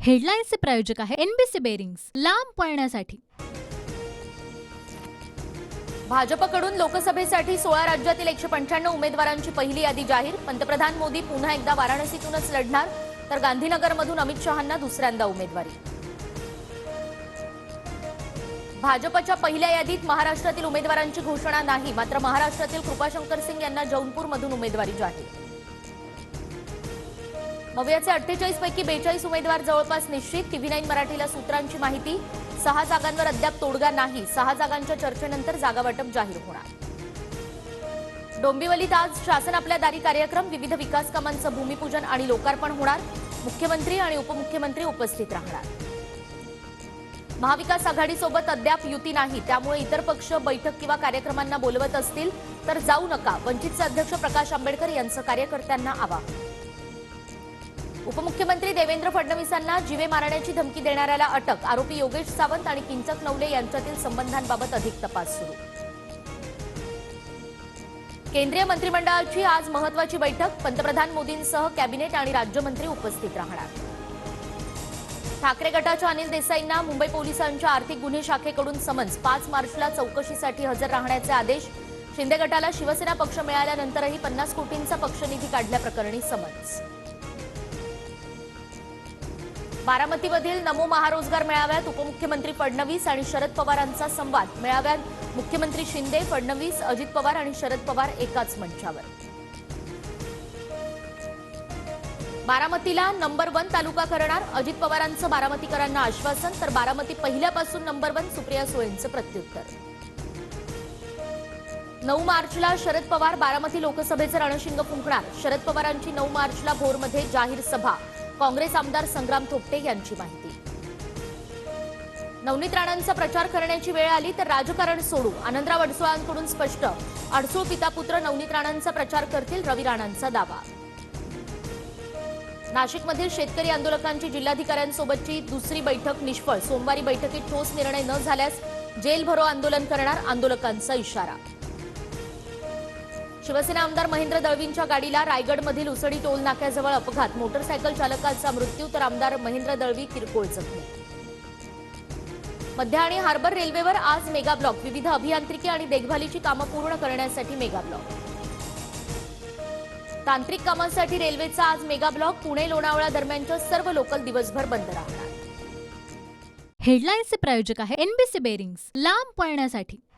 हेडलाईन्सचे प्रायोजक आहे NBC bearings, लांब पळण्यासाठी। भाजपकडून लोकसभेसाठी 16 राज्यातील 195 उमेदवारांची पहिली यादी जाहीर। पंतप्रधान मोदी पुन्हा एकदा वाराणसीतूनच लढणार, तर गांधीनगरमधून अमित शहांना दुसऱ्यांदा उमेदवारी। भाजपच्या पहिल्या यादीत महाराष्ट्रातील उमेदवारांची घोषणा नाही, मात्र महाराष्ट्रातील कृपाशंकर सिंग यांना जौनपूरमधून उमेदवारी जाहीर। मवियाचे 48 पैकी 42 उमेदवार जवळपास निश्चित। TV9 मराठीला सूत्रांची माहिती। 6 जागांवर अद्याप तोडगा नाही। 6 जागांच्या चर्चेनंतर जागावाटप जाहीर होणार। डोंबिवलीत आज शासन आपल्या दारी कार्यक्रम, विविध विकास कामांचं भूमिपूजन आणि लोकार्पण होणार। मुख्यमंत्री आणि उपमुख्यमंत्री उपस्थित राहणार। महाविकास आघाडीसोबत अद्याप युती नाही, त्यामुळे इतर पक्ष बैठक किंवा कार्यक्रमांना बोलवत असतील तर जाऊ नका, वंचितचे अध्यक्ष प्रकाश आंबेडकर यांचं कार्यकर्त्यांना आवाहन। उपमुख्यमंत्री देवेंद्र फडणवीसांना जीवे मारण्याची धमकी देणाऱ्याला अटक। आरोपी योगेश सावंत आणि किंचक नवले यांच्यातील संबंधांबाबत अधिक तपास सुरू। केंद्रीय मंत्रिमंडळाची आज महत्त्वाची बैठक, पंतप्रधान मोदींसह कॅबिनेट आणि राज्यमंत्री उपस्थित राहणार। ठाकरे गटाच्या अनिल देसाईंना मुंबई पोलिसांच्या आर्थिक गुन्हे शाखेकडून समन्स। 5 मार्चला चौकशीसाठी हजर राहण्याचे आदेश। शिंदे गटाला शिवसेना पक्ष मिळाल्यानंतरही 50 कोटींचा पक्षनिधी काढल्याप्रकरणी समन्स। बारामतीमधील नमो महारोजगार मेळाव्यात उपमुख्यमंत्री फडणवीस आणि शरद पवारांचा संवाद। मेळाव्यात मुख्यमंत्री शिंदे, फडणवीस, अजित पवार आणि शरद पवार एकाच मंचावर। बारामतीला नंबर 1 तालुका करणार, अजित पवारांचं बारामतीकरांना आश्वासन, तर बारामती पहिल्यापासून नंबर 1 सुप्रिया सुळेंचं प्रत्युत्तर। 9 मार्चला शरद पवार बारामती लोकसभेचं रणशिंग फुंकणार। शरद पवारांची 9 मार्चला भोरमध्ये जाहीर सभा। काँग्रेस आमदार संग्राम थोपटे यांची माहिती। नवनीत राणांचा प्रचार करण्याची वेळ आली तर राजकारण सोडू, आनंदराव अडसुळांकडून स्पष्ट। अडसूळ पितापुत्र नवनीत राणांचा प्रचार करतील, रवी राणांचा दावा। नाशिकमधील शेतकरी आंदोलकांची जिल्हाधिकाऱ्यांसोबतची दुसरी बैठक निष्फळ। सोमवारी बैठकीत ठोस निर्णय न झाल्यास जेल भरो आंदोलन करणार, आंदोलकांचा इशारा। शिवसेना आमदार महेंद्र दळवींच्या गाडीला रायगडमधील उसडी टोल नाक्याजवळ अपघात। मोटरसायकल चालकाचा मृत्यू, तर आमदार महेंद्र दळवी किरकोळ जखमी। मध्य आणि हार्बर रेल्वेवर आज मेगा ब्लॉक। विविध अभियांत्रिकी आणि देखभालीची कामं पूर्ण करण्यासाठी मेगा ब्लॉक। तांत्रिक कामांसाठी रेल्वेचा आज मेगा ब्लॉक। पुणे लोणावळा दरम्यानच्या सर्व लोकल दिवसभर बंद राहणार। हेडलाईन्सचे प्रायोजक आहे एनबीसी बेरिंग्स, लांब पळण्यासाठी।